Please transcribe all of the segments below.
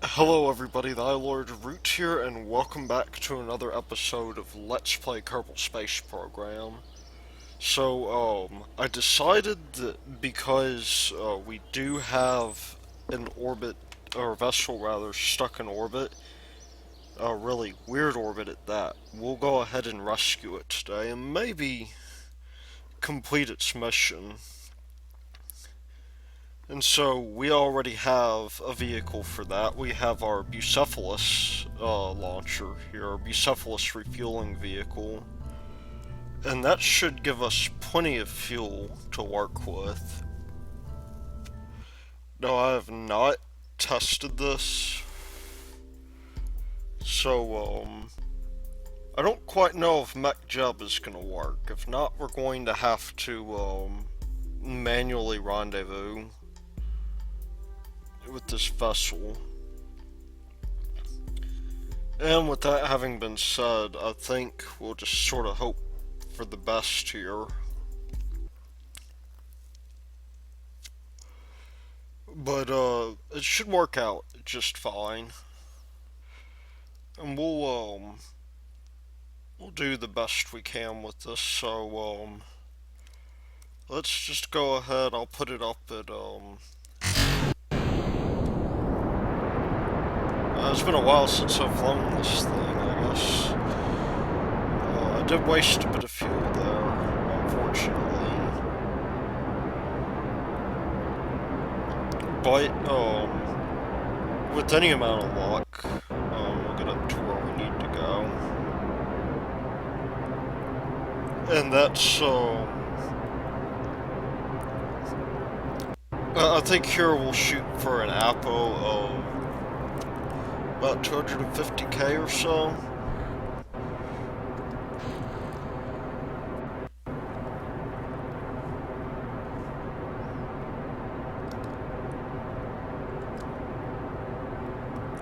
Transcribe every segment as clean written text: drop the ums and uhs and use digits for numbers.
Hello everybody, the iLord Root here, and welcome back to another episode of Let's Play Kerbal Space Program. I decided that because we do have an orbit, or a vessel rather, stuck in orbit, a really weird orbit at that, we'll go ahead and rescue it today, and maybe complete its mission. And so we already have a vehicle for that. We have our Bucephalus launcher here, our Bucephalus refueling vehicle. And that should give us plenty of fuel to work with. No, I have not tested this. I don't quite know if Mech Jeb is going to work. If not, we're going to have to manually rendezvous with this vessel. And with that having been said, I think we'll just sort of hope for the best here. But it should work out just fine. And we'll do the best we can with this. Let's just go ahead. I'll put it up at it's been a while since I've flown this thing, I guess. I did waste a bit of fuel there, unfortunately. But, with any amount of luck, we'll get up to where we need to go. And that's, I think here we'll shoot for an APO of about 250k or so.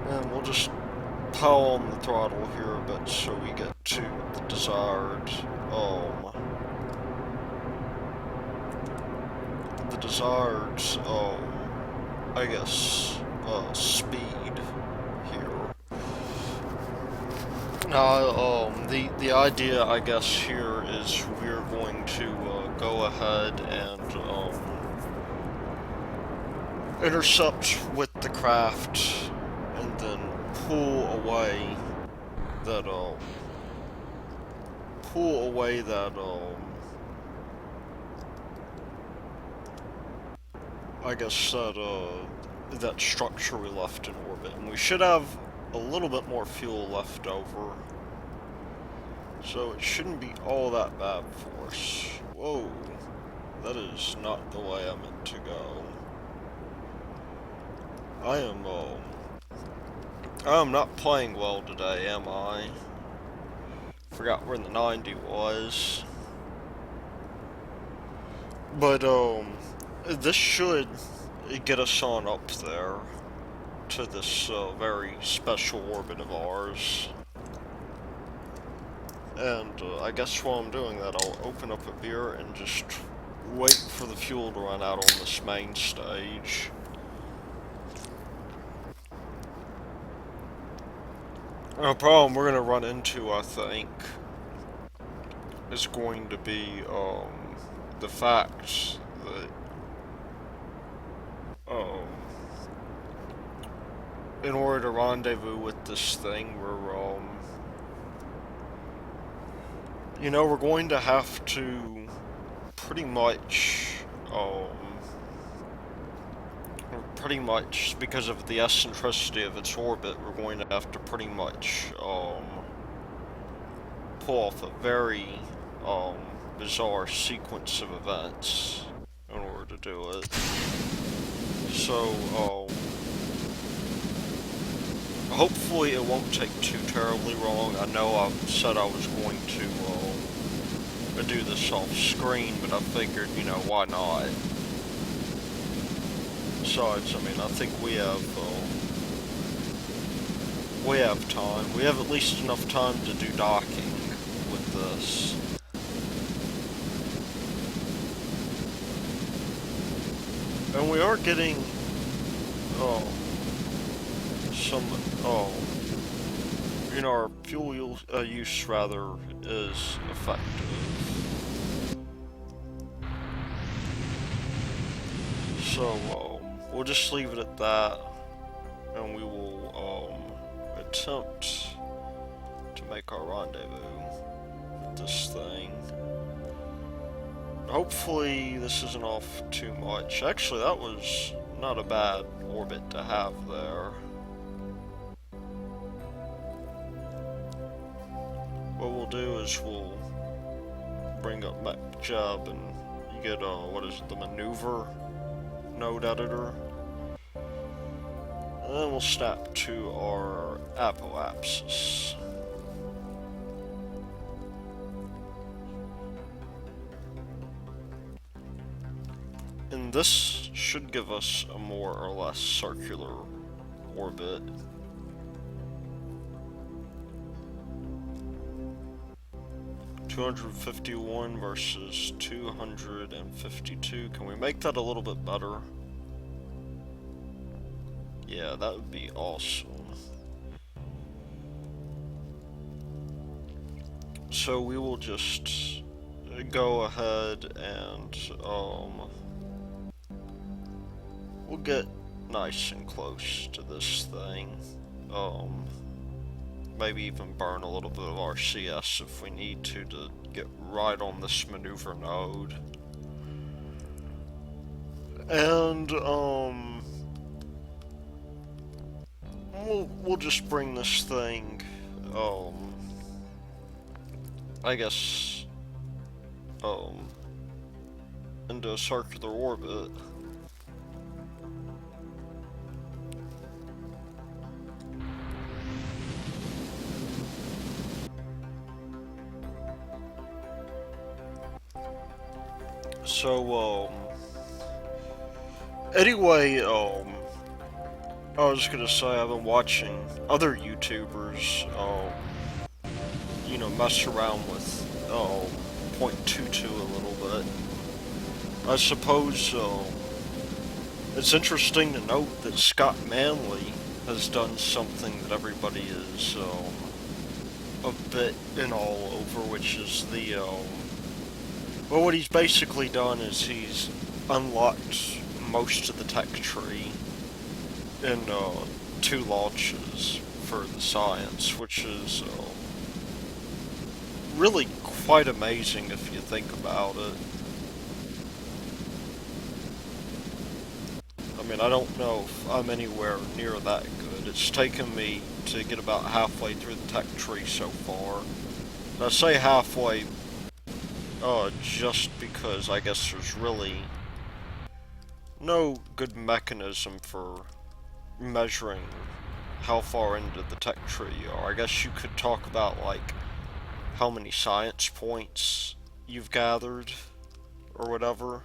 And we'll just pile on the throttle here a bit so we get to the desired, I guess, speed here. Now, the idea, I guess, here is we're going to, go ahead and, intercept with the craft and then pull away that, I guess that structure we left in orbit, and we should have a little bit more fuel left over, so it shouldn't be all that bad for us. Whoa, that is not the way I meant to go. I am not playing well today, am I? Forgot where the 90 was. But, this should get us on up there to this very special orbit of ours. And I guess while I'm doing that, I'll open up a beer and just wait for the fuel to run out on this main stage. A problem we're gonna run into, I think, is going to be the fact that in order to rendezvous with this thing, we're going to have to pretty much, because of the eccentricity of its orbit, we're going to have to pretty much, pull off a very, bizarre sequence of events in order to do it. So, hopefully it won't take too terribly long. I know I said I was going to do this off screen, but I figured, why not? Besides, I mean, I think we have time. We have at least enough time to do docking with this. And we are getting some, our fuel use rather is effective. So, we'll just leave it at that, and we will, attempt to make our rendezvous with this thing. Hopefully this isn't off too much. Actually, that was not a bad orbit to have there. What we'll do is we'll bring up Jeb and you get, what is it, the maneuver node editor. And then we'll snap to our apoapsis. And this should give us a more or less circular orbit. $251 versus 252. Can we make that a little bit better? Yeah, that would be awesome. So we will just go ahead and we'll get nice and close to this thing. Maybe even burn a little bit of RCS if we need to get right on this maneuver node. And we'll just bring this thing I guess into a circular orbit. So, anyway, I was gonna say I've been watching other YouTubers, mess around with, .22 a little bit. I suppose, it's interesting to note that Scott Manley has done something that everybody is, a bit in all over, which is the, well, what he's basically done is he's unlocked most of the tech tree in 2 launches for the science, which is really quite amazing if you think about it. I mean, I don't know if I'm anywhere near that good. It's taken me to get about halfway through the tech tree so far. And I say halfway just because I guess there's really no good mechanism for measuring how far into the tech tree you are. I guess you could talk about, like, how many science points you've gathered, or whatever.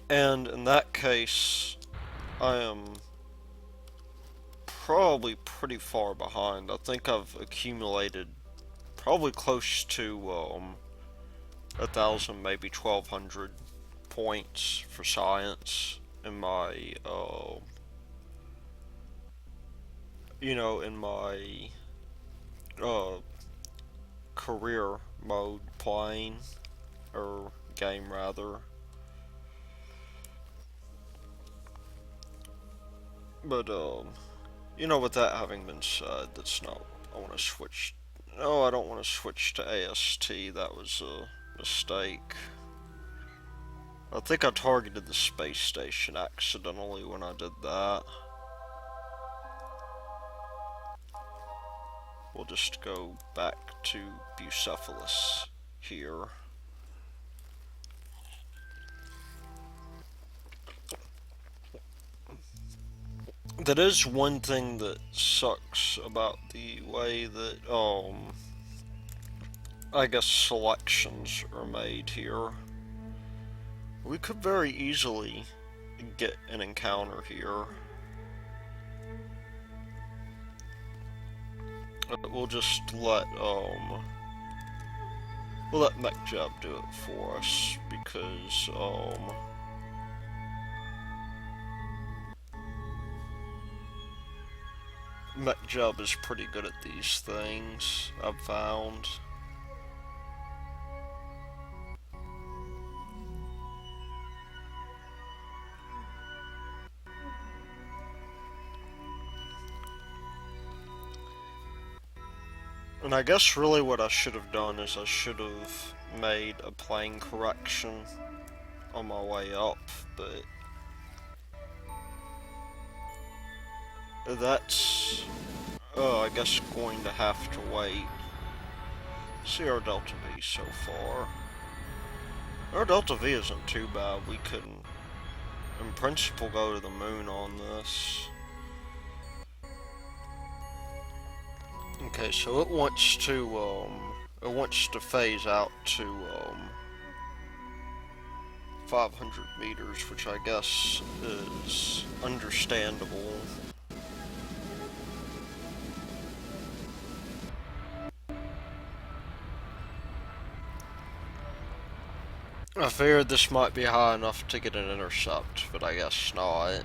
And in that case, I am probably pretty far behind. I think I've accumulated probably close to 1,000, maybe 1,200 points for science in my in my career mode playing, or game rather. But with that having been said, that's not, I want to switch, no, I don't want to switch to AST, that was a mistake. I think I targeted the space station accidentally when I did that. We'll just go back to Bucephalus here. That is one thing that sucks about the way that, I guess selections are made here. We could very easily get an encounter here. We'll just let, we'll let MechJeb do it for us, because, MechJub is pretty good at these things, I've found. And I guess really what I should have done is I should have made a plane correction on my way up, but that's, I guess, going to have to wait. See our Delta V so far. Our Delta V isn't too bad. We could, in principle, go to the moon on this. Okay, so it wants to phase out to 500 meters, which I guess is understandable. I figured this might be high enough to get an intercept, but I guess not.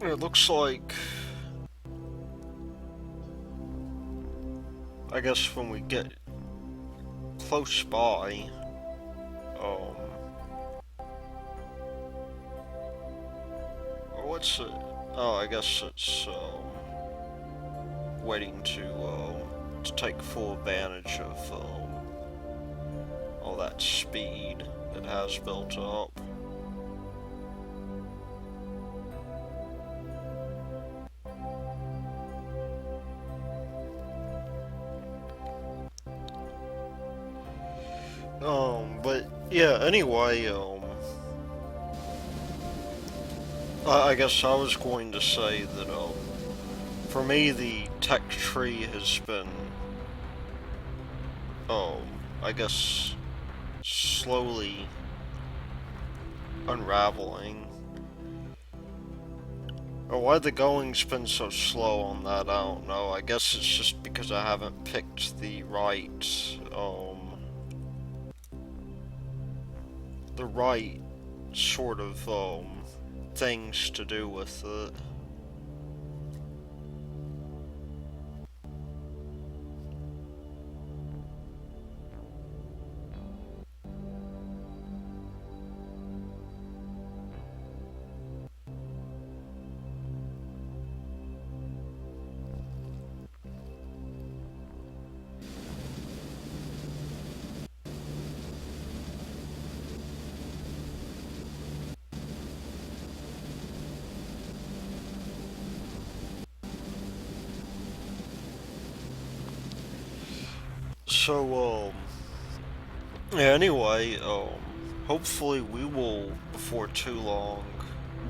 It looks like, I guess when we get close by, or what's it? Oh, I guess it's waiting to take full advantage of all that speed it has built up. But yeah, anyway, I guess I was going to say that, for me, the tech tree has been, I guess, slowly unraveling. Or why the going's been so slow on that, I don't know. I guess it's just because I haven't picked the right sort of things to do with it. So, yeah, anyway, hopefully we will, before too long,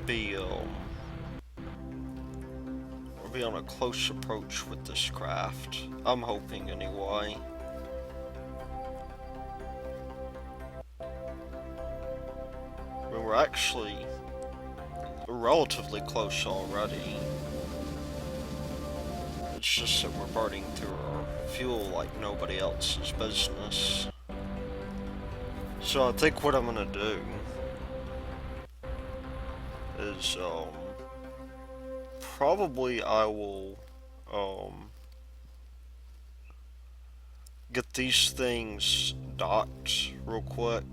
be, we'll be on a close approach with this craft. I'm hoping, anyway. I mean, we're actually relatively close already. It's just that we're burning through our fuel like nobody else's business. So I think what I'm gonna do is, probably I will, get these things docked real quick.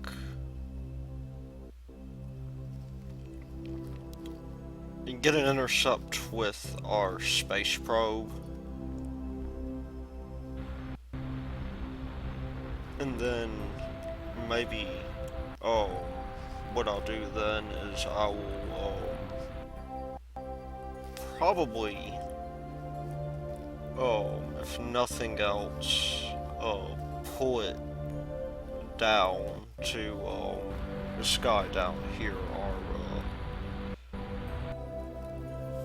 And get an intercept with our space probe. And then maybe, what I'll do then is I will, probably, if nothing else, pull it down to, this guy down here,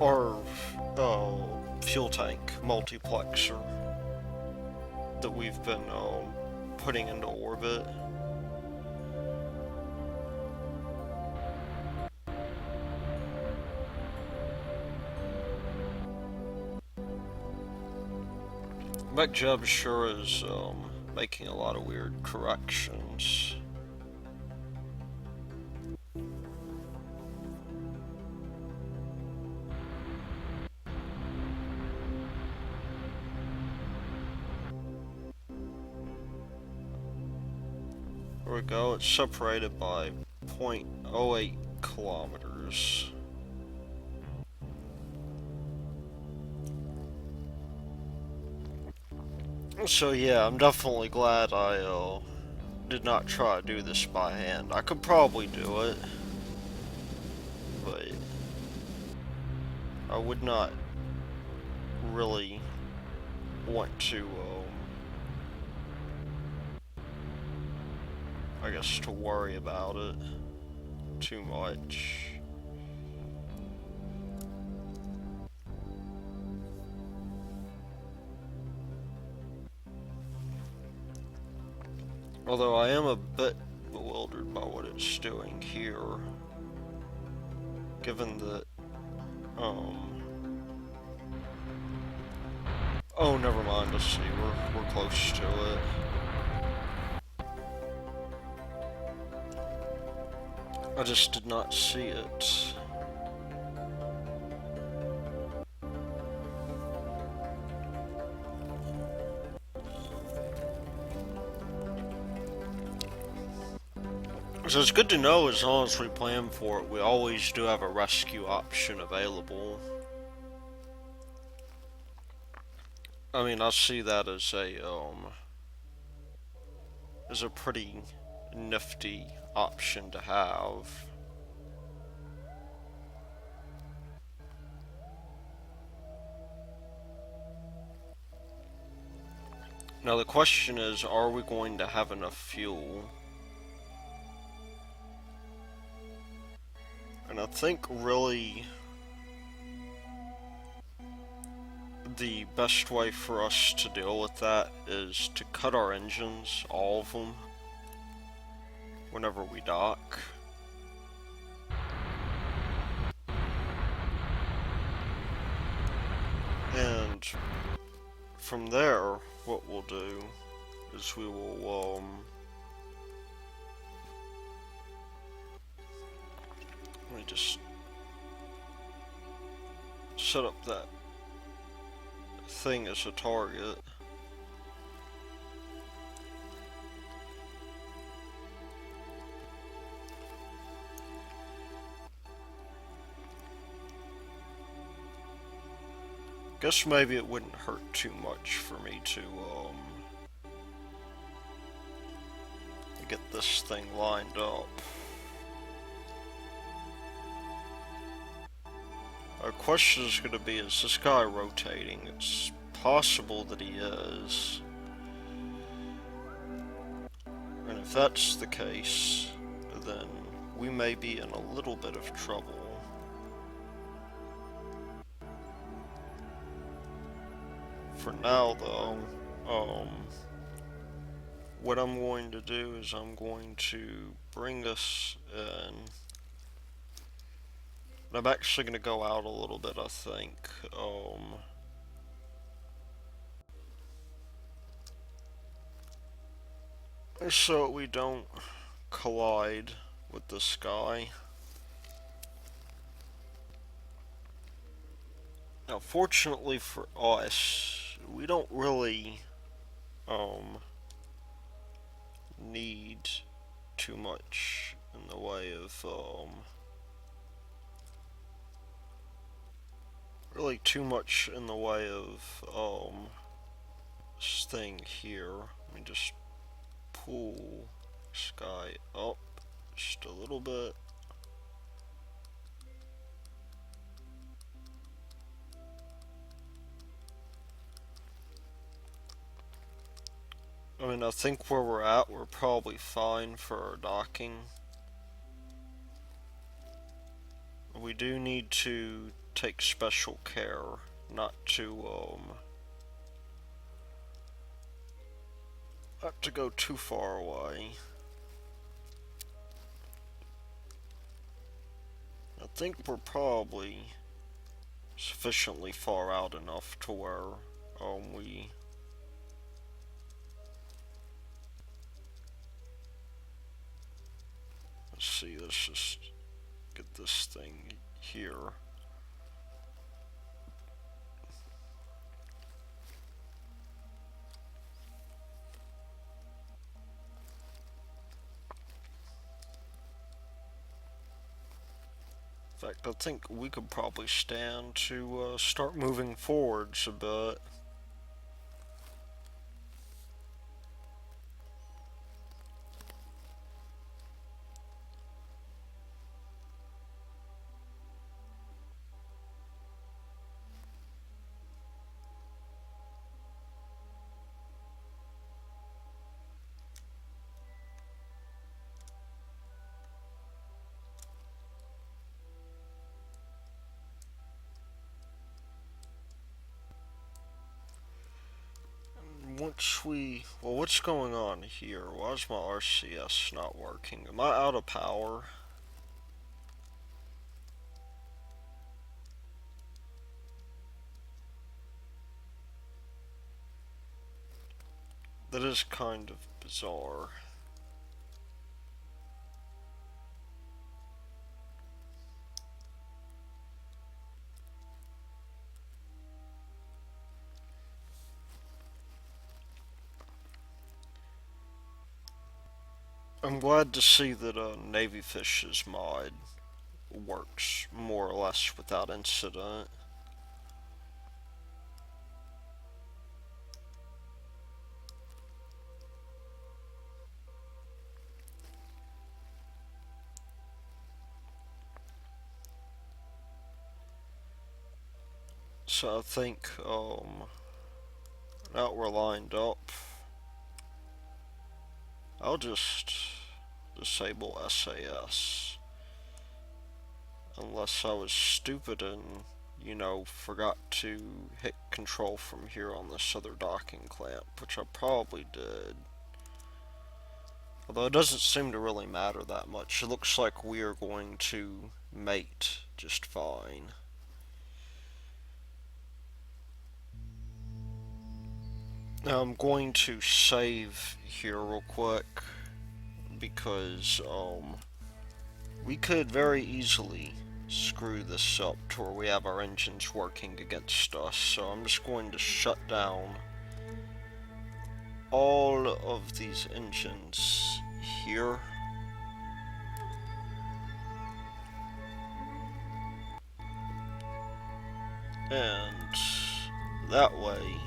our fuel tank multiplexer that we've been, putting into orbit. MechJub sure is making a lot of weird corrections. we go. It's separated by 0.08 kilometers. So yeah, I'm definitely glad I did not try to do this by hand. I could probably do it, but I would not really want to, I guess, to worry about it too much. Although I am a bit bewildered by what it's doing here, given that, oh, never mind, let's see, we're close to it. I just did not see it. So it's good to know, as long as we plan for it, we always do have a rescue option available. I mean, I see that as a pretty nifty option to have. Now the question is, are we going to have enough fuel? And I think really the best way for us to deal with that is to cut our engines, all of them, whenever we dock. And from there, what we'll do is we will, let me just set up that thing as a target. Guess maybe it wouldn't hurt too much for me to get this thing lined up. Our question is going to be, is this guy rotating? It's possible that he is. And if that's the case, then we may be in a little bit of trouble. For now, though, what I'm going to do is I'm going to bring us in. I'm actually going to go out a little bit, I think. So we don't collide with this guy. Now, fortunately for us, we don't really, need too much in the way of, really too much in the way of, this thing here. Let me just pull this guy up just a little bit. I mean, I think where we're at, we're probably fine for our docking. We do need to take special care not to go too far away. I think we're probably sufficiently far out enough to where we let's see, let's just get this thing here. fact, I think we could probably stand to start moving forwards a bit. What's going on here? Why is my RCS not working? Am I out of power? That is kind of bizarre. I'm glad to see that Navy Fish's mod works more or less without incident. So I think, now we're lined up, I'll just disable SAS. Unless I was stupid and, forgot to hit control from here on this other docking clamp, which I probably did. Although it doesn't seem to really matter that much. It looks like we are going to mate just fine. Now I'm going to save here real quick because we could very easily screw this up to where we have our engines working against us. So I'm just going to shut down all of these engines here. And that way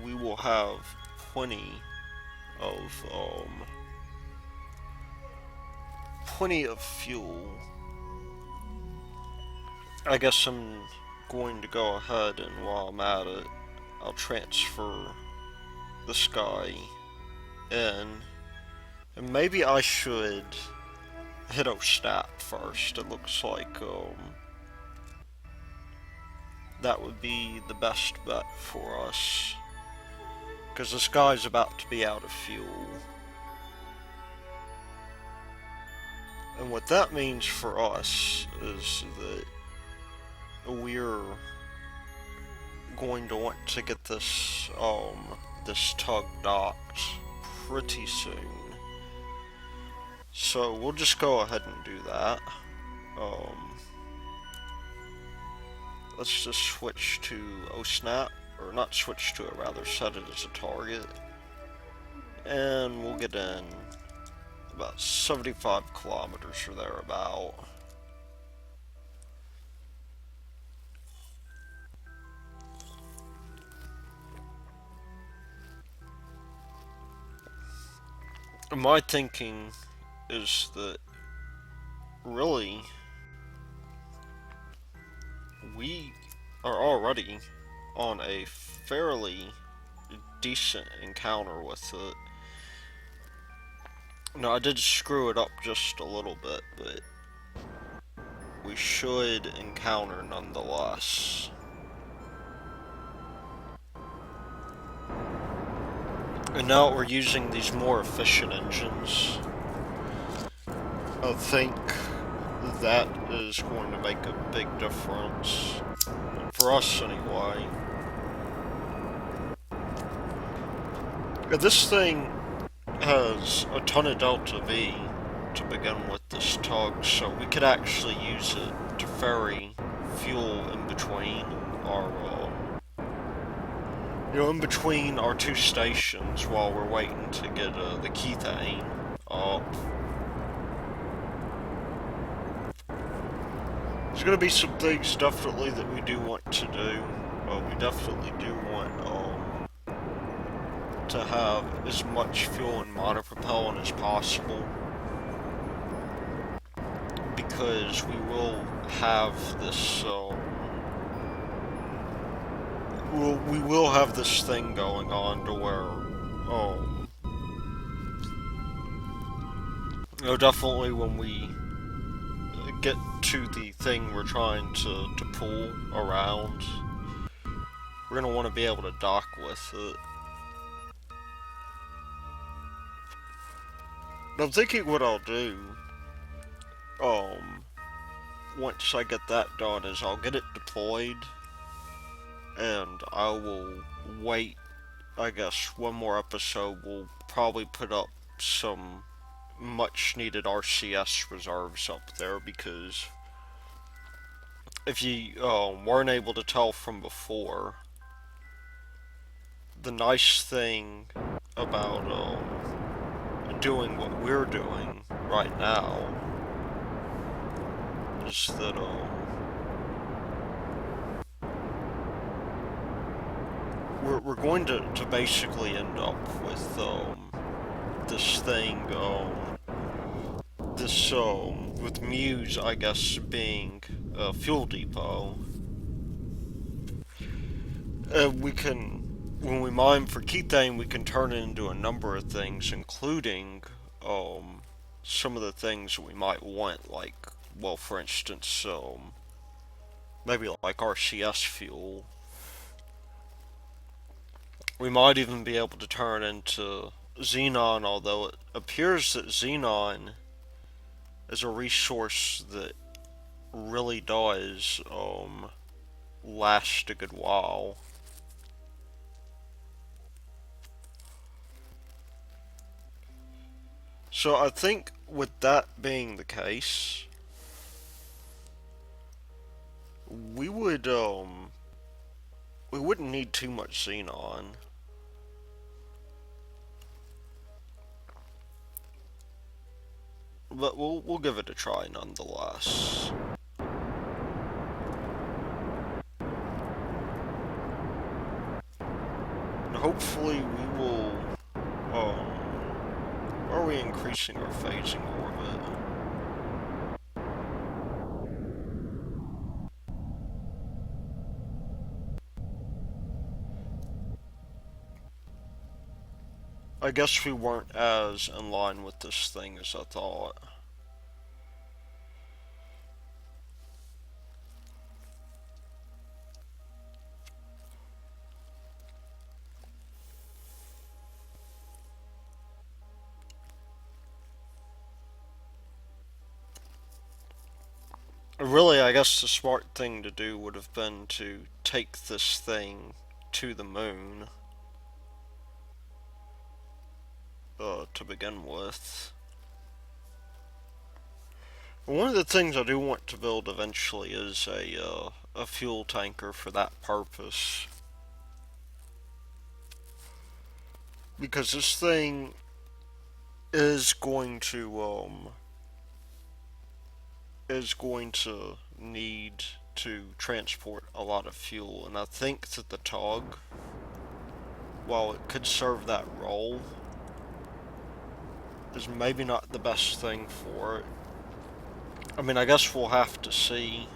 we will have plenty of fuel. I guess I'm going to go ahead and while I'm at it, I'll transfer this guy in. And maybe I should hit O-SNAP first. It looks like that would be the best bet for us. Because this guy's about to be out of fuel. And what that means for us is that we're going to want to get this tug docked pretty soon. So we'll just go ahead and do that. Let's just switch to O-SNAP, or not switch to it, rather set it as a target. And we'll get in about 75 kilometers or thereabout. My thinking is that really we are already on a fairly decent encounter with it. Now, I did screw it up just a little bit, but we should encounter nonetheless. And now that we're using these more efficient engines, I think that is going to make a big difference. For us, anyway. This thing has a ton of Delta V to begin with, this tug, so we could actually use it to ferry fuel in between our two stations while we're waiting to get the kethane up. There's going to be some things definitely that we do want to do. We definitely do want to have as much fuel in monopropellant as possible, because we will have this we will have this thing going on to where definitely when we get to the thing we're trying to pull around, we're gonna want to be able to dock with it. And I'm thinking what I'll do, once I get that done, is I'll get it deployed, and I will wait, I guess, one more episode. We'll probably put up some much needed RCS reserves up there, because if you weren't able to tell from before, the nice thing about doing what we're doing right now is that we're going to basically end up with this thing, with MUSE, I guess, being a fuel depot. We can, when we mine for kethane, we can turn it into a number of things, including some of the things that we might want, like, well, for instance, maybe like RCS fuel. We might even be able to turn into xenon, although it appears that xenon is a resource that really does last a good while. So I think with that being the case, we wouldn't need too much xenon. But we'll give it a try nonetheless. And hopefully we will are we increasing our phasing orbit? I guess we weren't as in line with this thing as I thought. Really, I guess the smart thing to do would have been to take this thing to the moon to begin with. One of the things I do want to build eventually is a fuel tanker for that purpose, because this thing is going to need to transport a lot of fuel, and I think that the tug, while it could serve that role, is maybe not the best thing for it. I mean, I guess we'll have to see.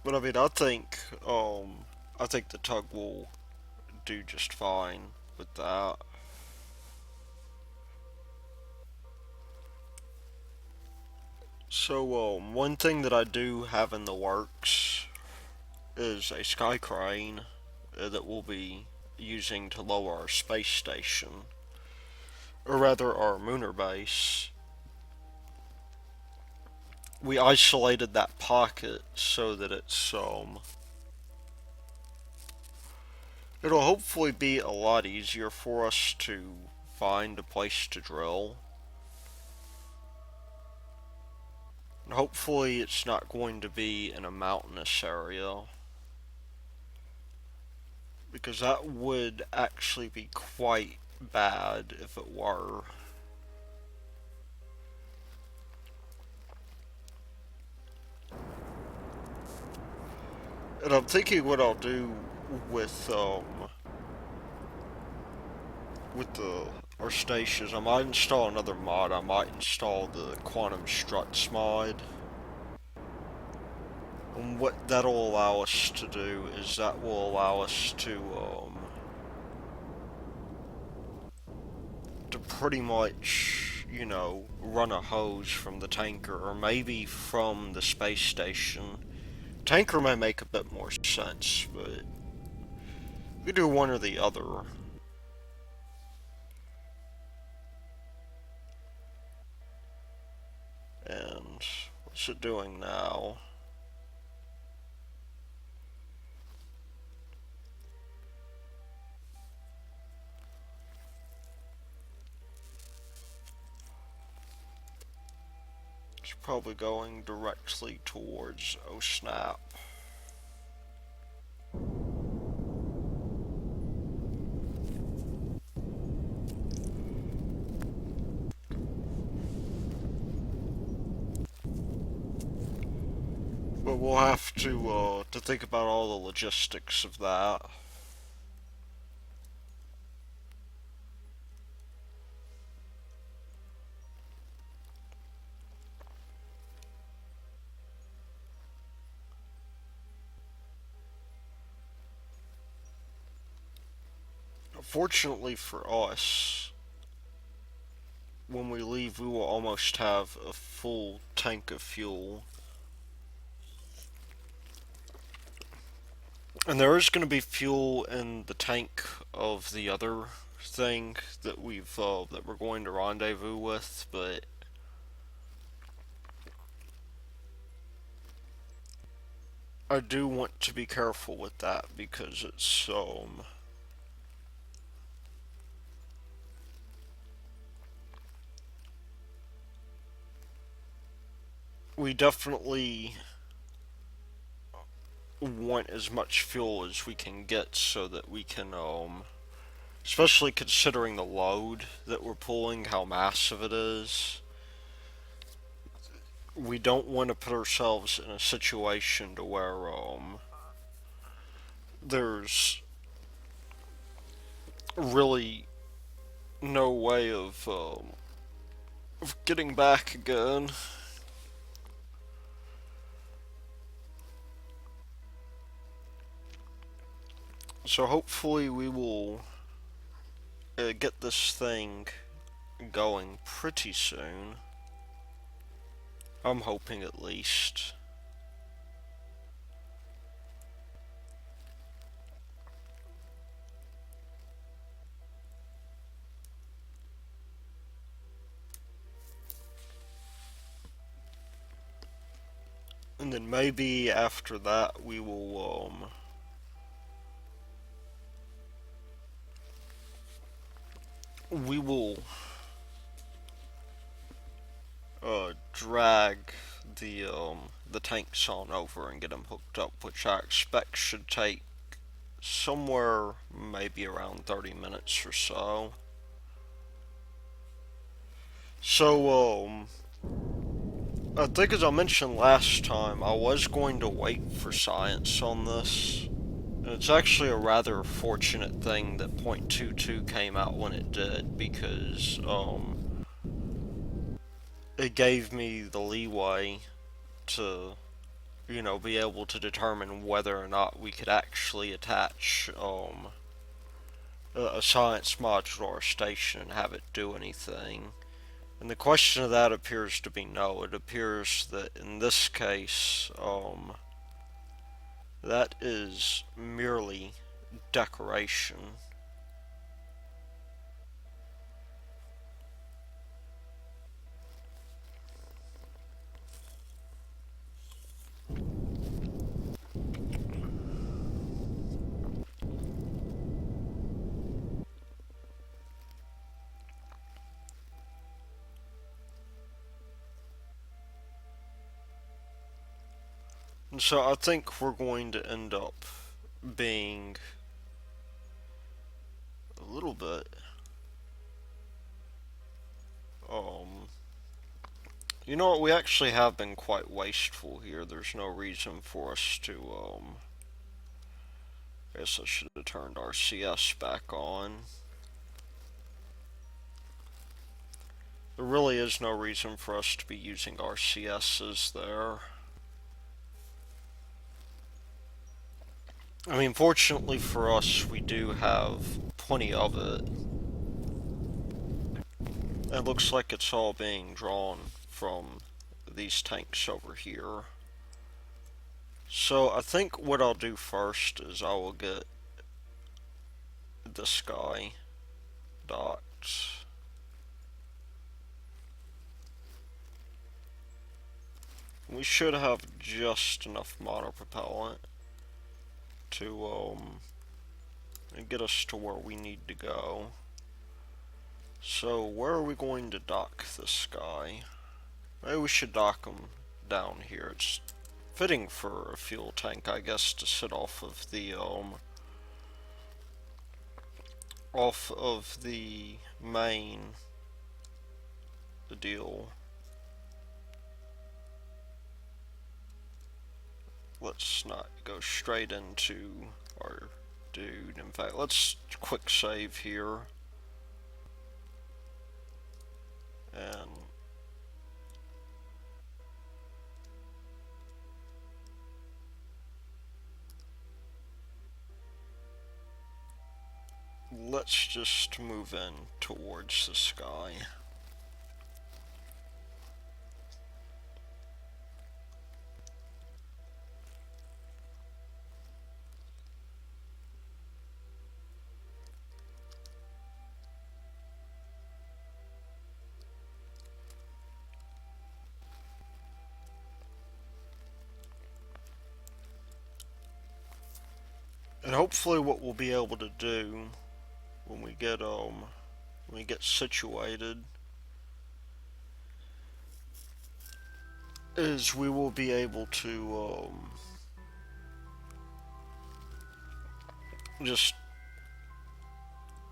But I mean, I think the tug will do just fine with that. So, one thing that I do have in the works is a sky crane that we'll be using to lower our space station, or rather our lunar base. We isolated that pocket so that it'll hopefully be a lot easier for us to find a place to drill. Hopefully it's not going to be in a mountainous area, because that would actually be quite bad if it were. And I'm thinking what I'll do with with the our stations. I might install another mod. I might install the quantum struts mod. And what that'll allow us to do is that will allow us to pretty much, you know, run a hose from the tanker or maybe from the space station. Tanker may make a bit more sense, but we do one or the other. And what's it doing now? It's probably going directly towards O-SNAP. But we'll have to think about all the logistics of that. Fortunately for us, when we leave, we will almost have a full tank of fuel. And there is going to be fuel in the tank of the other thing that we're going to rendezvous with, but I do want to be careful with that because we definitely want as much fuel as we can get so that we can especially considering the load that we're pulling, how massive it is. We don't want to put ourselves in a situation to where there's really no way of getting back again. So hopefully we will get this thing going pretty soon. I'm hoping at least. And then maybe after that we will drag the tanks on over and get them hooked up, which I expect should take somewhere maybe around 30 minutes or so. So I think as I mentioned last time, I was going to wait for science on this. And it's actually a rather fortunate thing that .22 came out when it did because it gave me the leeway to, you know, be able to determine whether or not we could actually attach a science module to our station and have it do anything. And the question of that appears to be no. It appears that in this case, that is merely decoration. And so I think we're going to end up being a little bit, um, you know what, we actually have been quite wasteful here. There's no reason for us to, I guess I should have turned our CS back on. There really is no reason for us to be using our CSs there. I mean, fortunately for us, we do have plenty of it. It looks like it's all being drawn from these tanks over here. So I think what I'll do first is I will get this guy docked. We should have just enough monopropellant to get us to where we need to go. So where are we going to dock this guy? Maybe we should dock him down here. It's fitting for a fuel tank, I guess, to sit off of the main deal. Let's not go straight into our dude. In fact, let's quick save here. And let's just move in towards this guy. And hopefully what we'll be able to do when we get situated is we will be able to just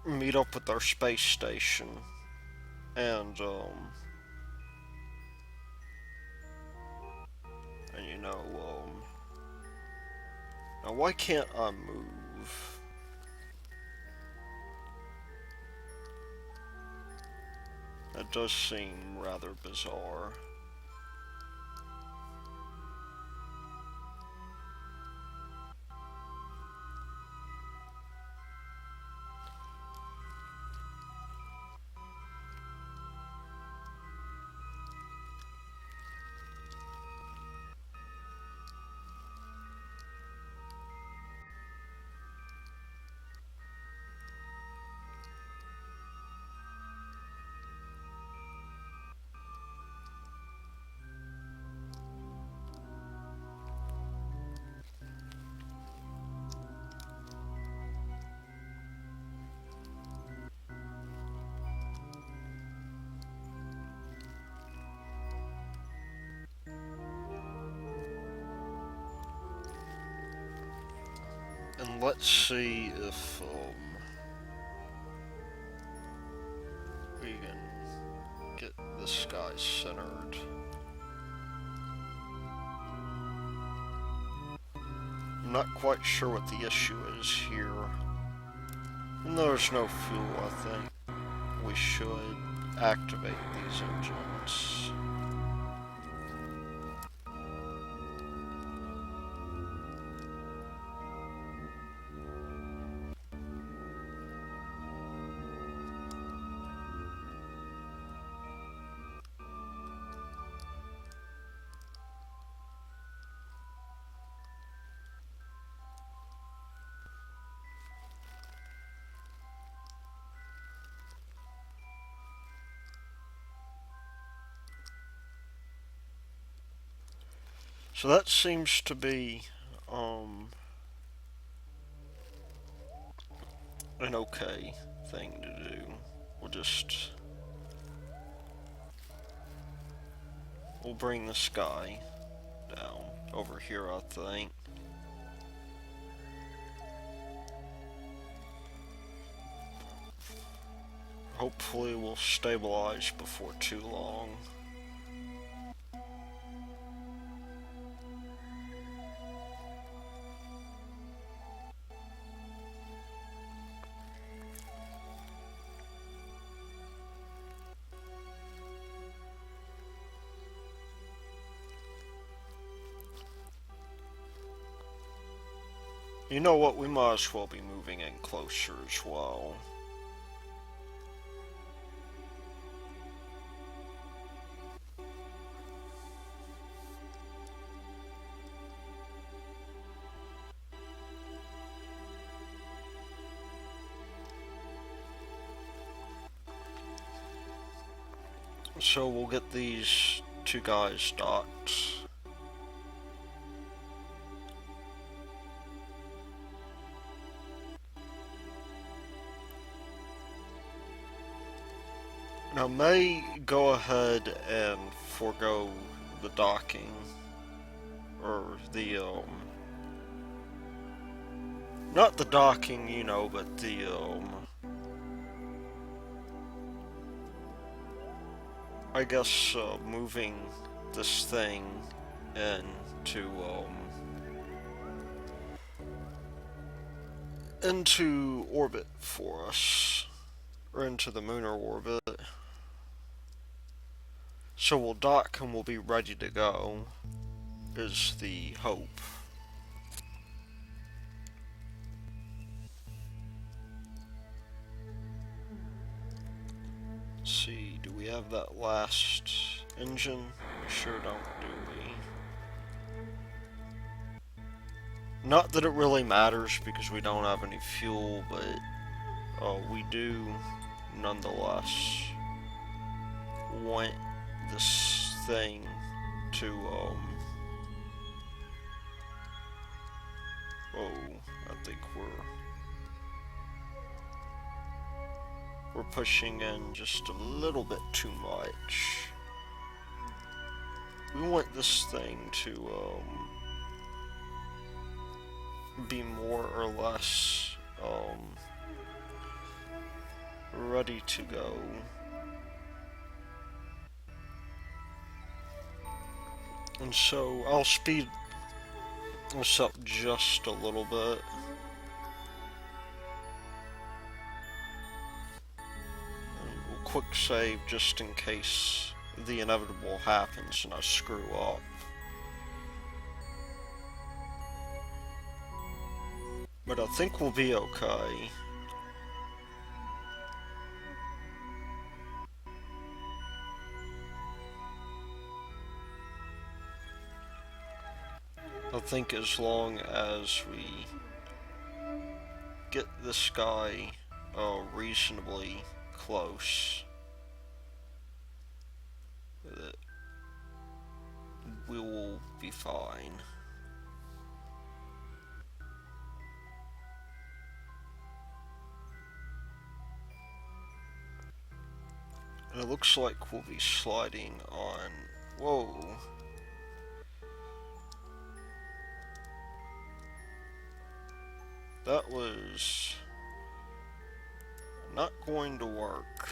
meet up with our space station and you know now why can't I move? That does seem rather bizarre. And let's see if we can get this guy centered. I'm not quite sure what the issue is here. And there's no fuel, I think. We should activate these engines. So that seems to be an okay thing to do. We'll bring this guy down. over here, I think. Hopefully we'll stabilize before too long. You know what, we might as well be moving in closer as well. So we'll get these two guys docked. Now, may go ahead and forego the docking, or the, not the docking, you know, but the, I guess, moving this thing into orbit for us, or into the lunar orbit. So we'll dock and we'll be ready to go, is the hope. Let's see, do we have that last engine? We sure don't, do we? Not that it really matters because we don't have any fuel, but we do nonetheless want this thing to, I think we're pushing in just a little bit too much. We want this thing to, be more or less, ready to go. And so I'll speed this up just a little bit. And we'll quick save just in case the inevitable happens and I screw up. But I think we'll be okay. I think as long as we get this guy reasonably close, that we will be fine. And it looks like we'll be sliding on. Whoa. That was not going to work.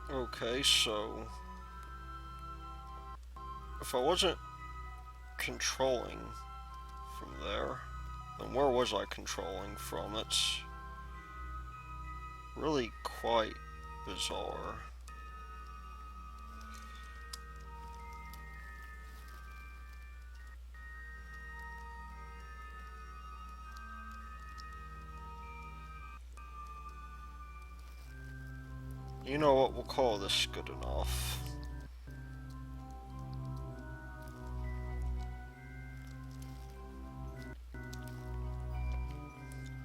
Okay, so if I wasn't controlling from there, then where was I controlling from? It's really quite bizarre. You know what, we'll call this good enough.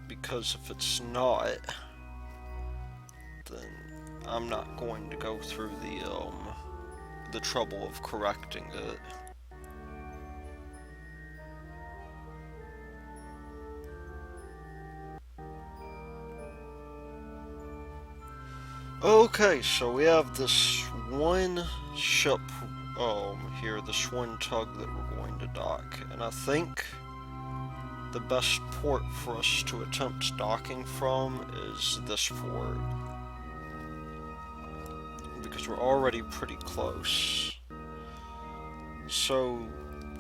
Because if it's not, then I'm not going to go through the trouble of correcting it. Okay, so we have this one ship here, this one tug that we're going to dock, and I think the best port for us to attempt docking from is this port, because we're already pretty close. So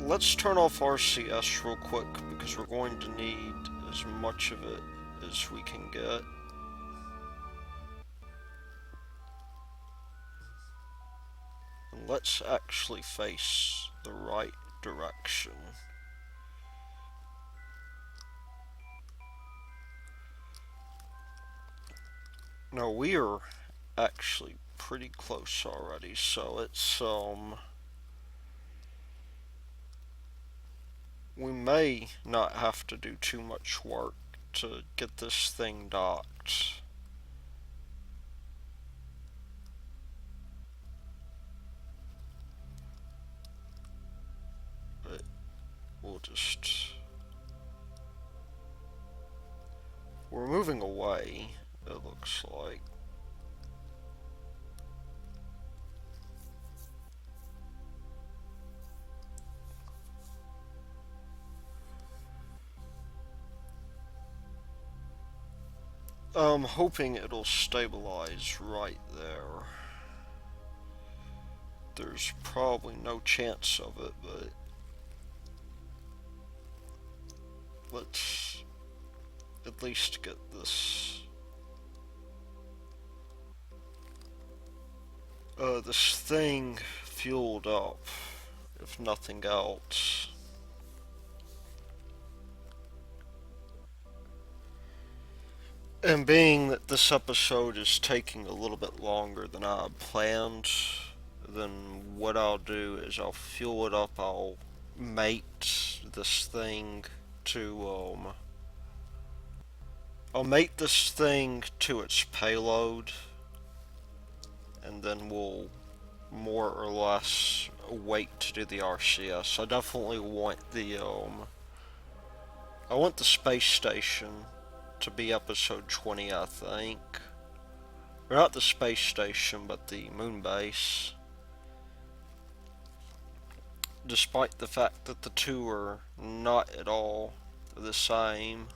let's turn off RCS real quick, because we're going to need as much of it as we can get. And let's actually face the right direction. Now we are actually pretty close already, so it's we may not have to do too much work to get this thing docked. But we'll just... We're moving away, it looks like. I'm hoping it'll stabilize right there. There's probably no chance of it, but let's at least get this thing fueled up, if nothing else. And being that this episode is taking a little bit longer than I had planned, then what I'll do is I'll fuel it up, I'll mate this thing to, I'll mate this thing to its payload, and then we'll more or less wait to do the RCS. I definitely want I want the space station to be episode 20, I think. Or not the space station, but the moon base. Despite the fact that the two are not at all the same.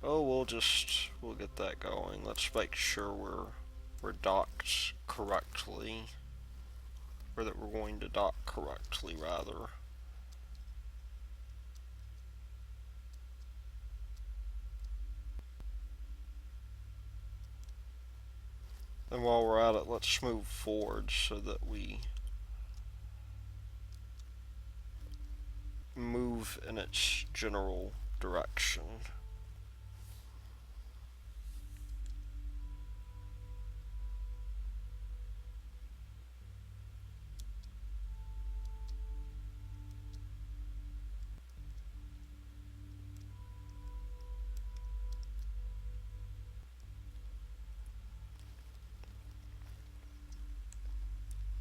Oh, we'll get that going. Let's make sure we're docked correctly. Or that we're going to dock correctly, rather. And while we're at it, let's move forward so that we move in its general direction.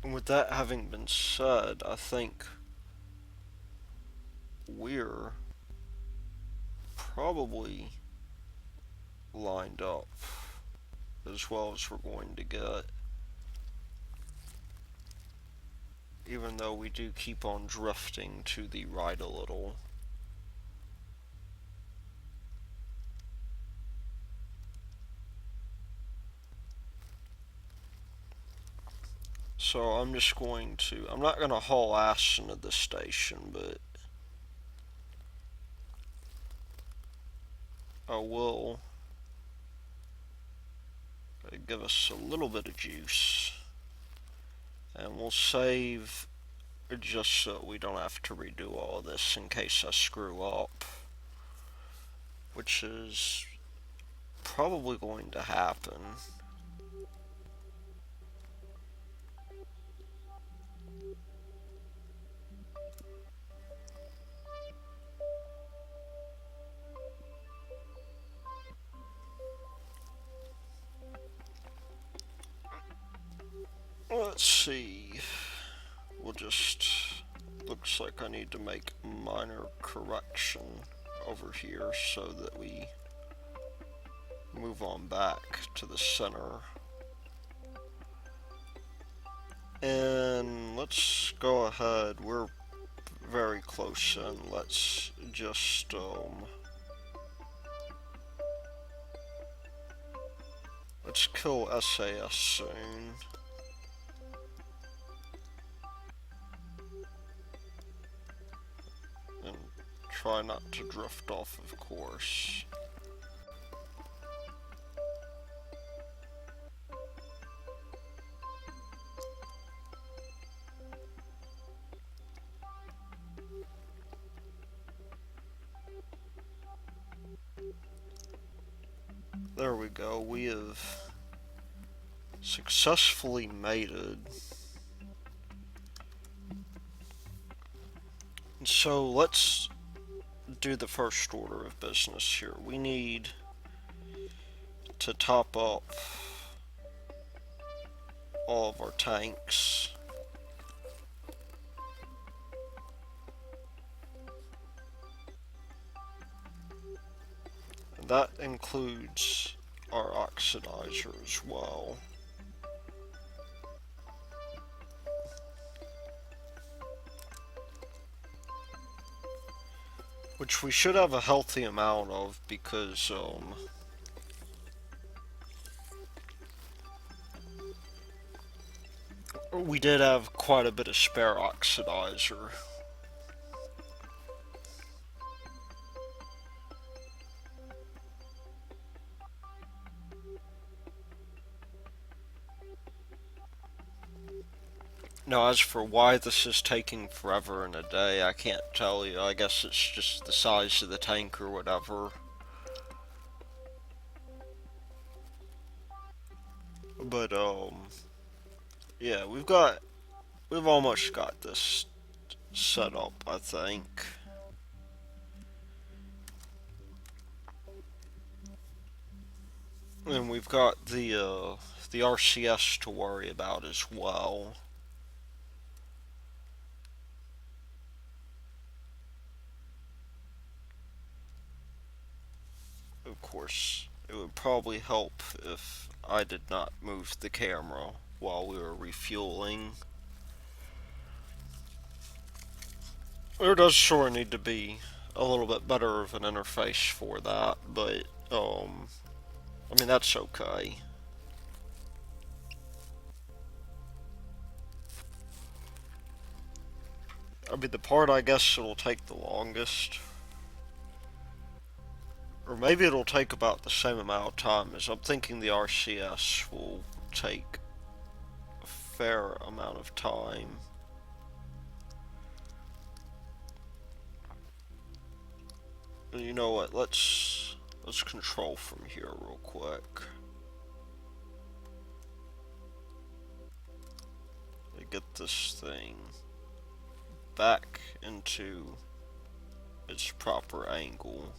And with that having been said, I think we're probably lined up as well as we're going to get. Even though we do keep on drifting to the right a little. So I'm just going to, I'm not going to haul ass into this station, but I will give us a little bit of juice. And we'll save just so we don't have to redo all of this in case I screw up. Which is probably going to happen. Let's see. We'll just... Looks like I need to make a minor correction over here so that we move on back to the center. And let's go ahead. We're very close in. Let's just, let's kill SAS soon. And try not to drift off of course. There we go. We have successfully mated. So let's do the first order of business here. We need to top up all of our tanks. And that includes our oxidizer as well. Which we should have a healthy amount of because, we did have quite a bit of spare oxidizer. Now, as for why this is taking forever and a day, I can't tell you. I guess it's just the size of the tank or whatever. But, yeah, we've almost got this set up, I think. And we've got the RCS to worry about as well. Of course, it would probably help if I did not move the camera while we were refueling. There does sort of need to be a little bit better of an interface for that, but, I mean, that's okay. I mean, the part I guess it'll take the longest, or maybe it'll take about the same amount of time, as I'm thinking the RCS will take a fair amount of time. And you know what, let's control from here real quick. Get this thing back into its proper angle.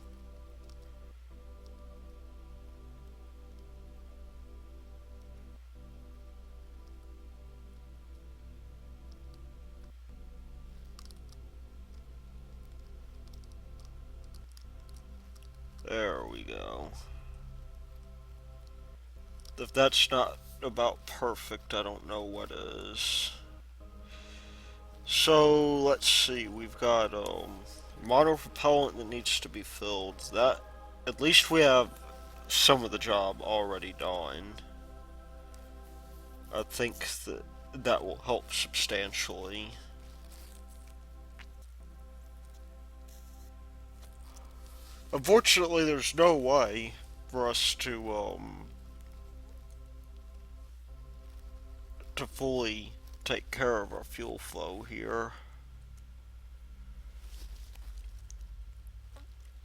There we go. If that's not about perfect, I don't know what is. So let's see, we've got mono propellant that needs to be filled. That, at least we have some of the job already done. I think that will help substantially. Unfortunately, there's no way for us to fully take care of our fuel flow here,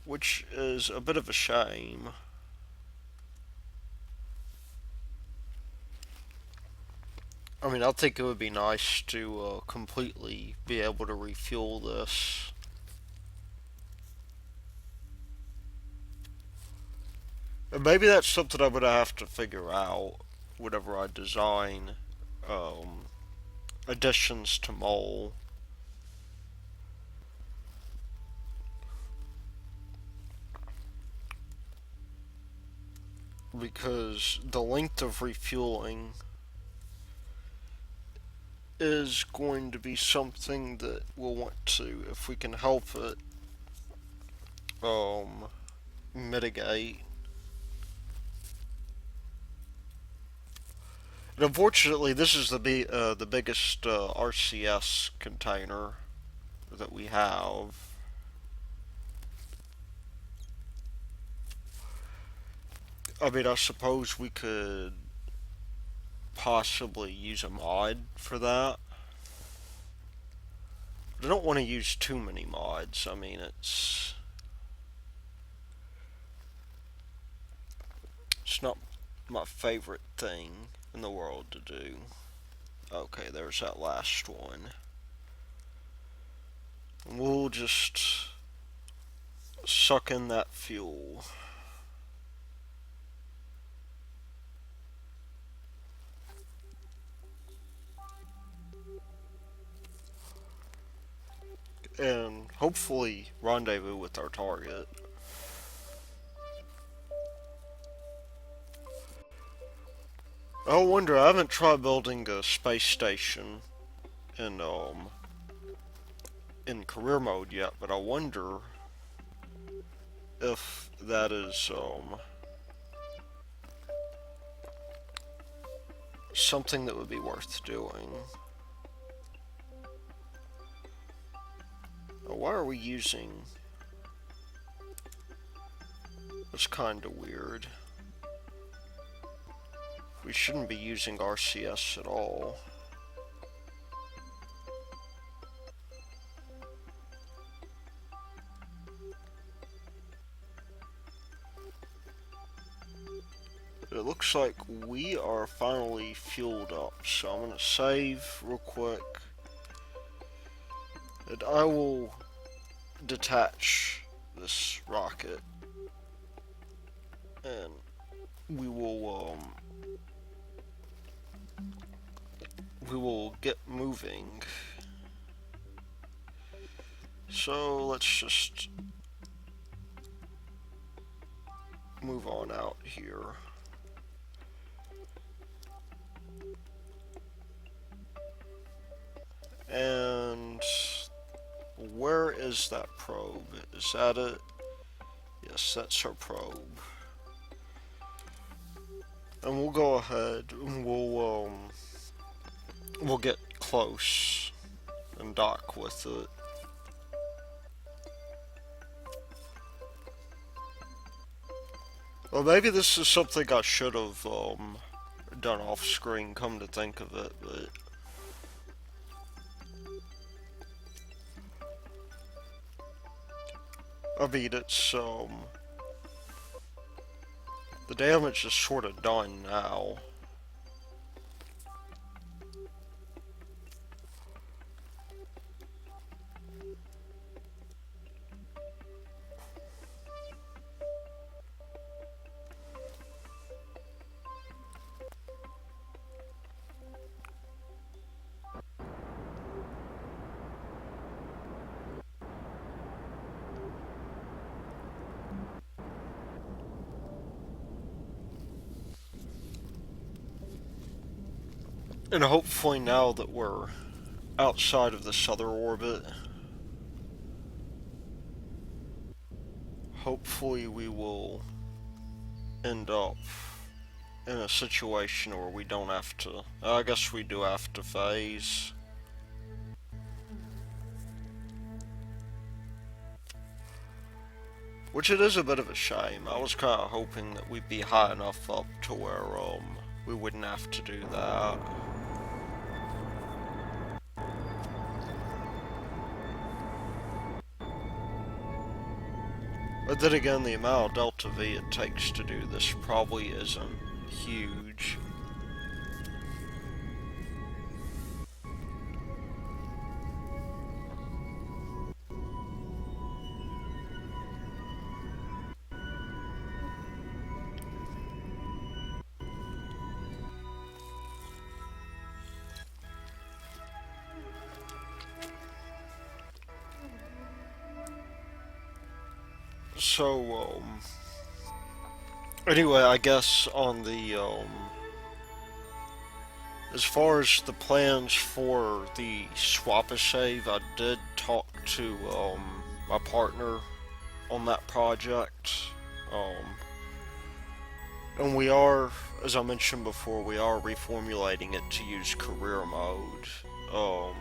which is a bit of a shame. I mean, I think it would be nice to completely be able to refuel this. And maybe that's something I'm gonna have to figure out whenever I design additions to mole. Because the length of refueling is going to be something that we'll want to, if we can help it, mitigate. And unfortunately, this is the biggest RCS container that we have. I mean, I suppose we could possibly use a mod for that. But I don't want to use too many mods. I mean, it's not my favorite thing in the world to do. Okay, there's that last one. We'll just suck in that fuel. And hopefully rendezvous with our target. I wonder, I haven't tried building a space station in career mode yet, but I wonder if that is something that would be worth doing. Why are we using... That's kinda weird. We shouldn't be using RCS at all. It looks like we are finally fueled up, so I'm gonna save real quick. And I will detach this rocket. And we will get moving. So let's just move on out here. And where is that probe? Is that it? Yes, that's our probe. And we'll go ahead and we'll get close and dock with it. Well, maybe this is something I should have done off screen, come to think of it, but I mean, it's the damage is sort of done now. And hopefully now that we're outside of this other orbit, hopefully we will end up in a situation where we don't have to... I guess we do have to phase. Which it is a bit of a shame. I was kind of hoping that we'd be high enough up to where we wouldn't have to do that. But then again, the amount of delta V it takes to do this probably isn't huge. So, anyway, I guess on the, As far as the plans for the swap a save, I did talk to my partner on that project. Um, and we are, as I mentioned before, we are reformulating it to use career mode. Um,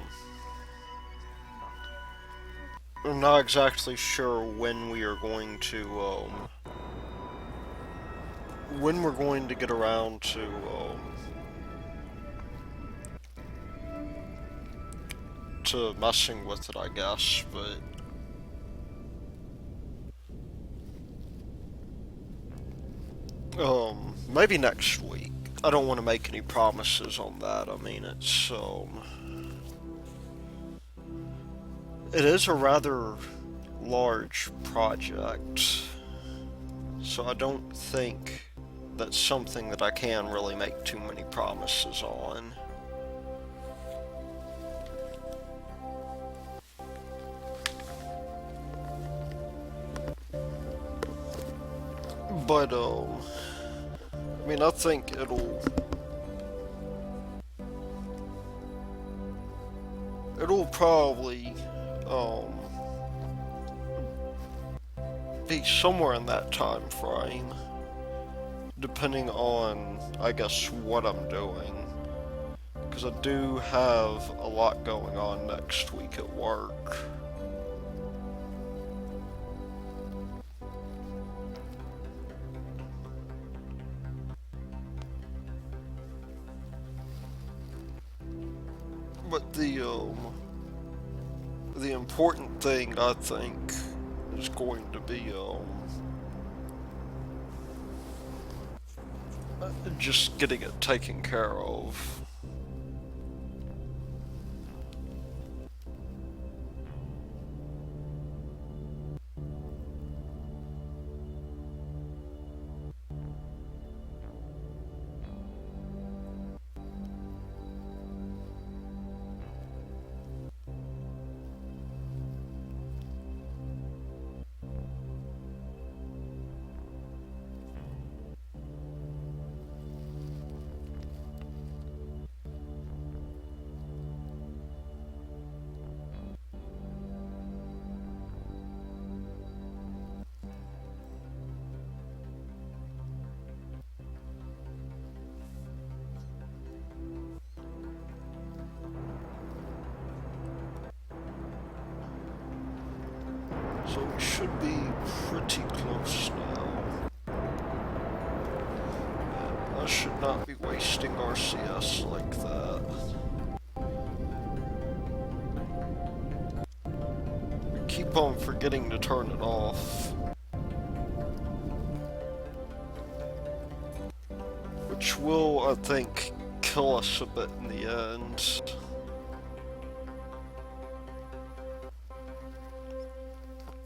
I'm not exactly sure when we are going to, when we're going to get around to messing with it, I guess, but maybe next week. I don't want to make any promises on that. I mean, it is a rather large project, so I don't think that's something that I can really make too many promises on. But, I mean, I think it'll probably, um, be somewhere in that time frame, depending on, I guess, what I'm doing. Because I do have a lot going on next week at work. But the important thing, I think, is going to be, just getting it taken care of. So we should be pretty close now. I should not be wasting RCS like that. I keep on forgetting to turn it off. Which will, I think, kill us a bit in the end.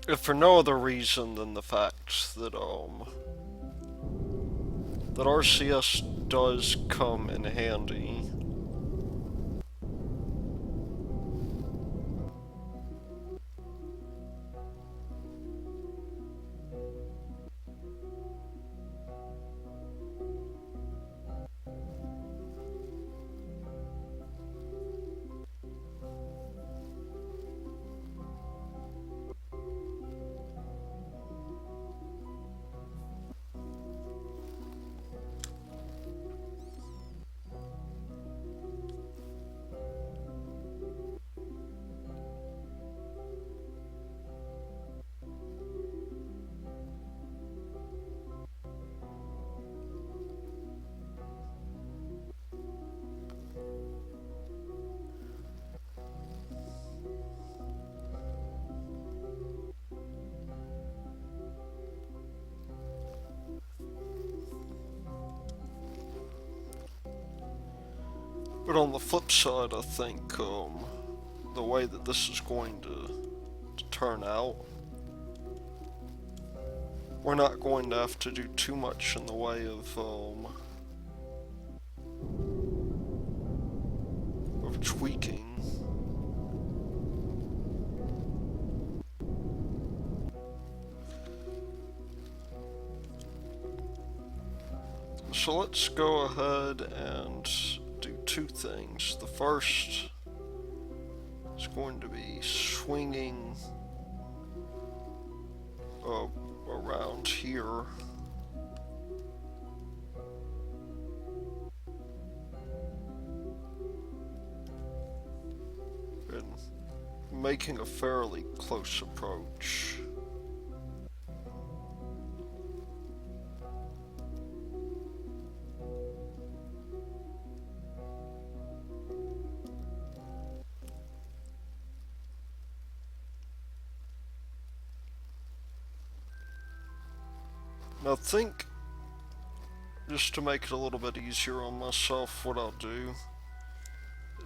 If for no other reason than the fact that that RCS does come in handy. But on the flip side, I think the way that this is going to turn out, we're not going to have to do too much in the way of tweaking. So let's go ahead and do two things. The first is going to be swinging around here. And making a fairly close approach. Now I think, just to make it a little bit easier on myself, what I'll do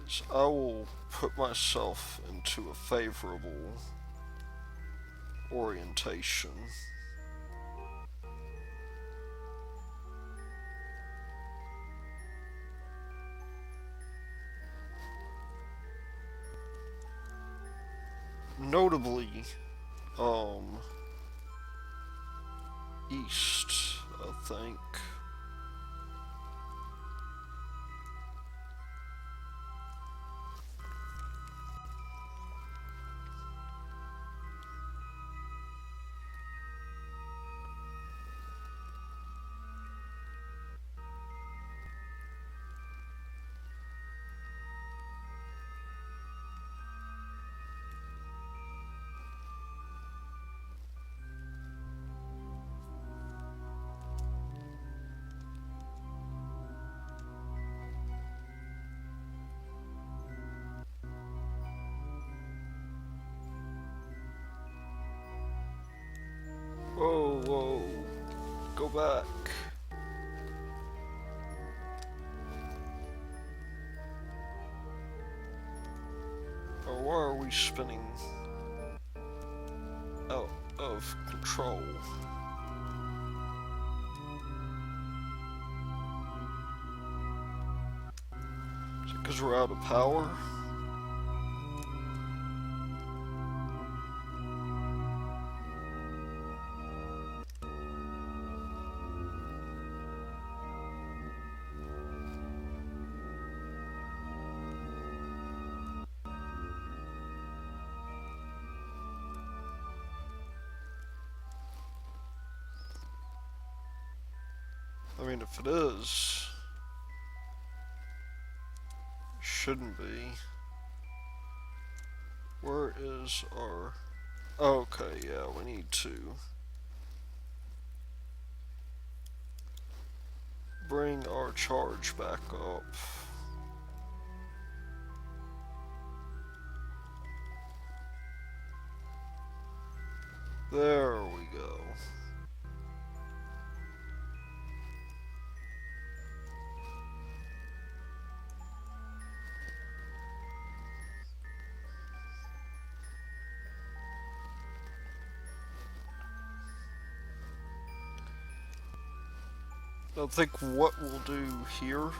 is I will put myself into a favorable orientation. Notably, east, I think. Whoa, whoa, go back. Or why are we spinning out of control? Is it because we're out of power? I mean, if it is, it shouldn't be. Where is our... Okay, yeah, we need to bring our charge back up. There we go. I think what we'll do here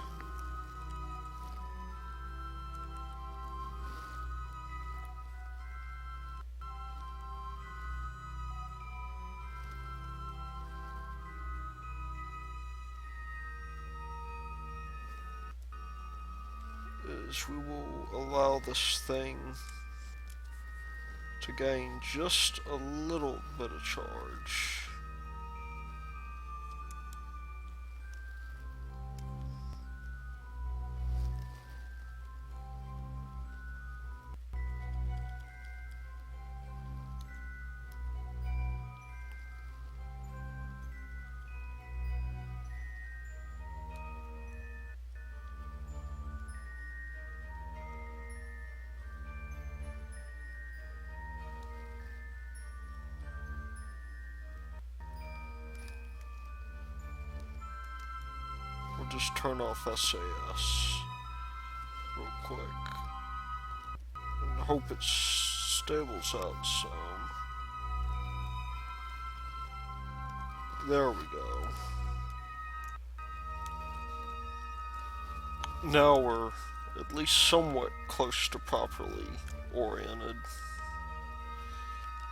is we will allow this thing to gain just a little bit of charge. Just turn off SAS real quick and hope it stables out some. There we go. Now we're at least somewhat close to properly oriented.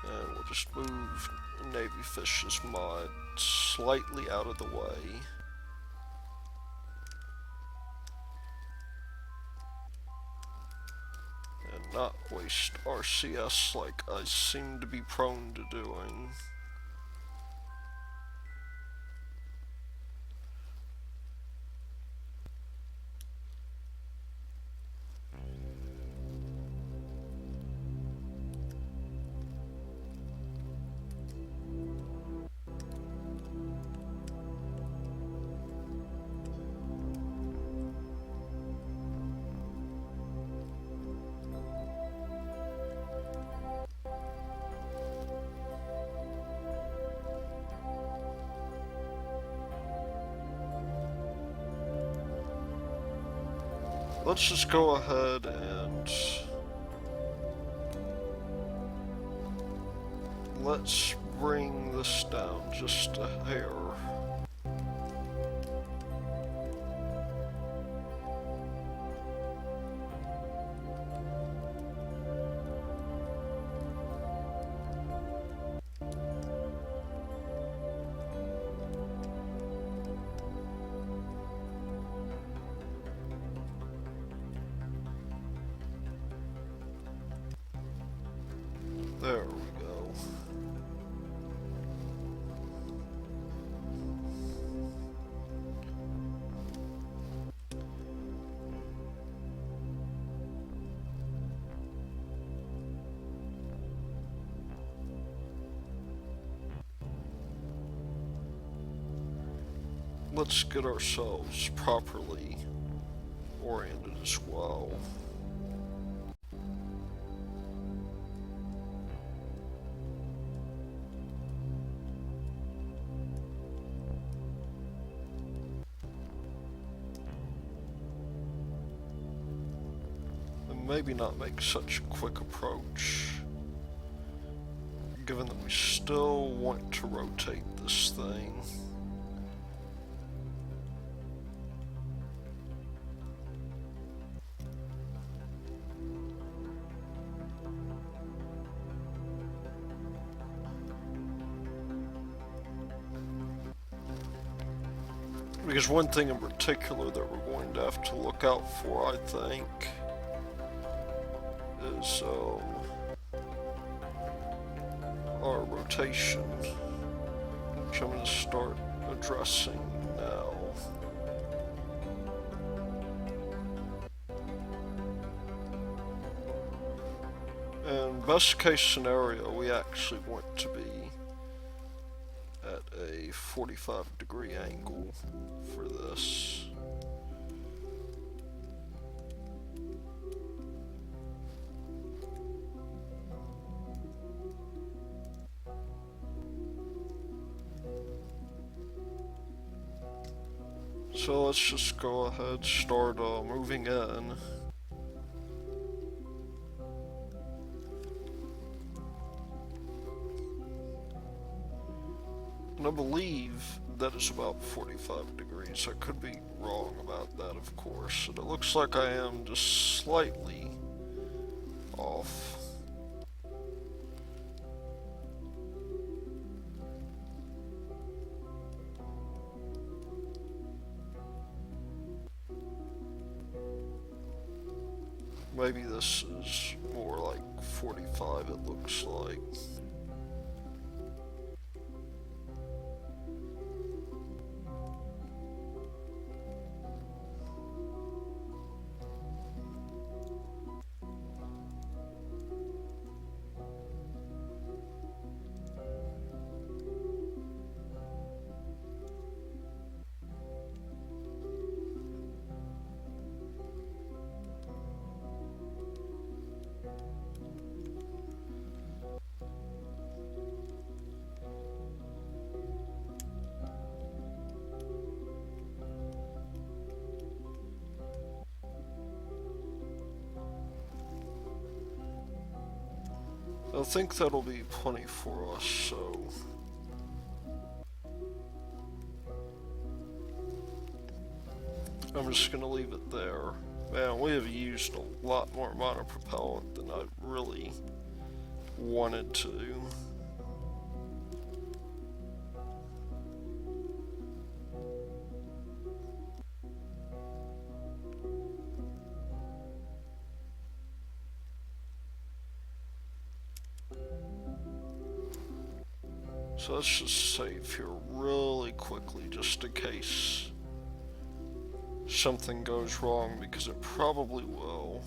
And we'll just move Navy Fish's mod slightly out of the way. not waste RCS like I seem to be prone to doing. Let's just go ahead and let's bring this down just a hair. There we go. Let's get ourselves properly oriented as well. And maybe not make such a quick approach, given that we still want to rotate this thing. Because one thing in particular that we're going to have to look out for, I think, is our rotation, which I'm going to start addressing now. And best case scenario, we actually want to be at a 45-degree angle for this. So let's just go ahead, start moving in. And I believe that is about 45 degrees. I could be wrong about that, of course. And it looks like I am just slightly off. Maybe this is more like 45, it looks like. I think that'll be plenty for us, so... I'm just gonna leave it there. Man, we have used a lot more monopropellant than I really wanted to. So let's just save here really quickly just in case something goes wrong, because it probably will.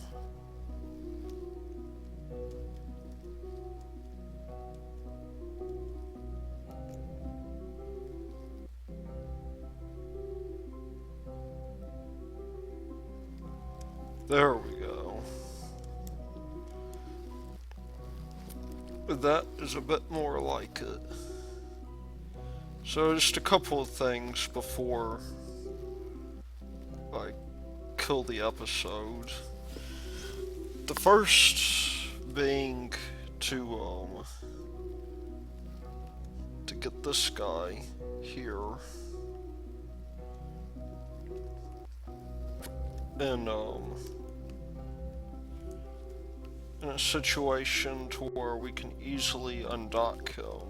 There we go. That is a bit more like it. So just a couple of things before I kill the episode. The first being to get this guy here in a situation to where we can easily undock him.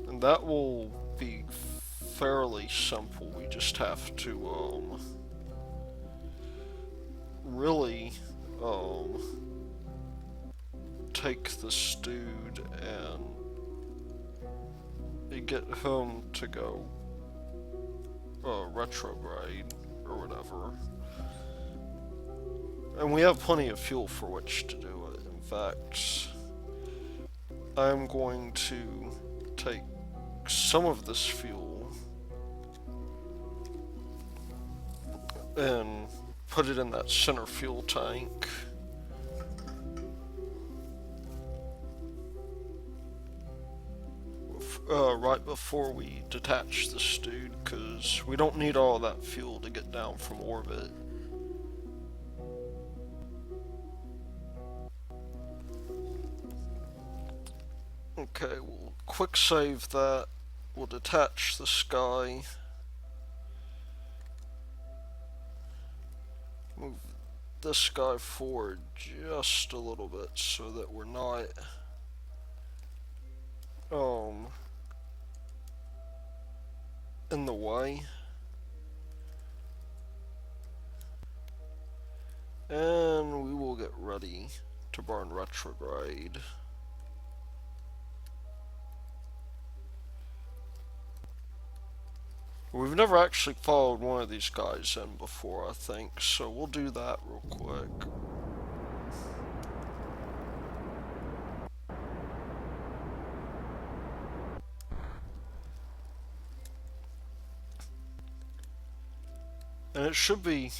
And that will be fairly simple. We just have to really take this dude and get him to go retrograde or whatever. And we have plenty of fuel for which to do it. In fact, I'm going to take some of this fuel and put it in that center fuel tank. Right before we detach this dude, because we don't need all that fuel to get down from orbit. Okay, we'll quick save that. We'll detach this guy. Move this guy forward just a little bit so that we're not in the way. And we will get ready to burn retrograde. We've never actually followed one of these guys in before, I think, so we'll do that real quick. And it should be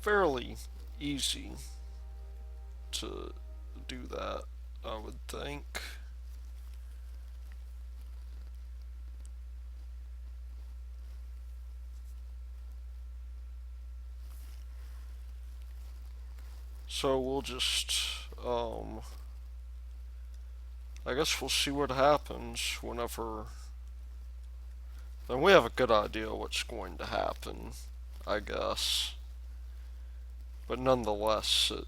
fairly easy to do that, I would think. So we'll just, I guess we'll see what happens whenever, and we have a good idea what's going to happen, I guess. But nonetheless, it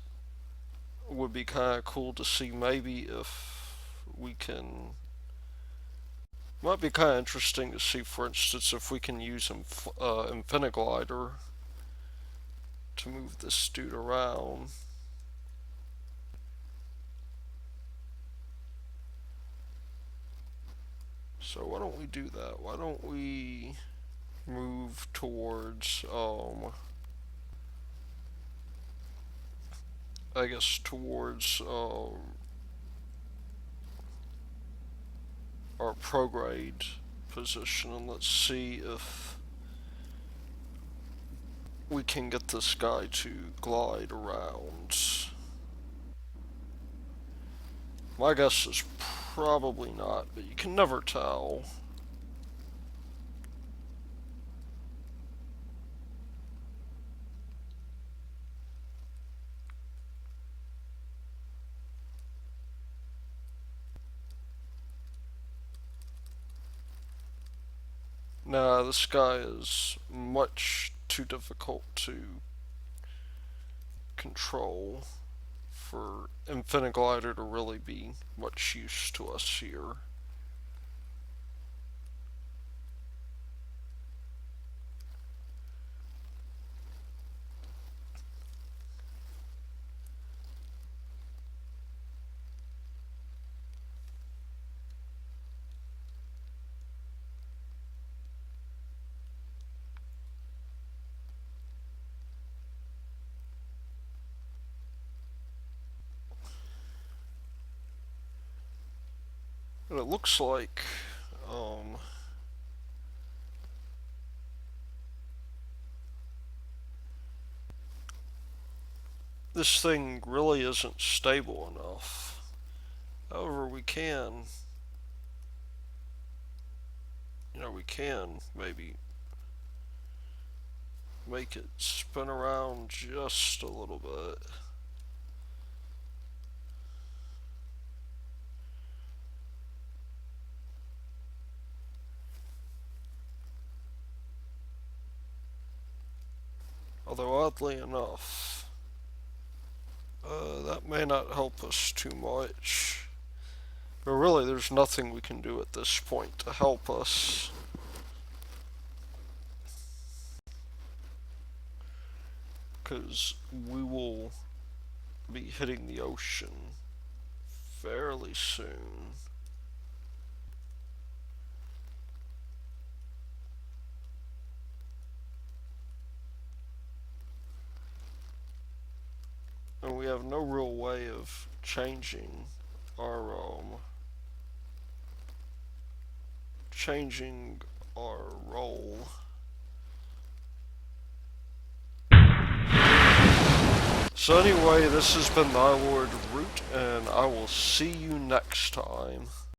would be kind of cool to see maybe if we can, might be kind of interesting to see, for instance, if we can use Infiniglider to move this dude around. So why don't we do that? Why don't we move towards, I guess towards, our prograde position, and let's see if we can get this guy to glide around. My guess is probably not, but you can never tell. Nah, this guy is much too difficult to control for Infiniglider to really be much use to us here. And it looks like this thing really isn't stable enough. However, we can maybe make it spin around just a little bit. Although oddly enough, that may not help us too much. But really, there's nothing we can do at this point to help us. Because we will be hitting the ocean fairly soon. And we have no real way of changing our role. So anyway, this has been the iLord Root, and I will see you next time.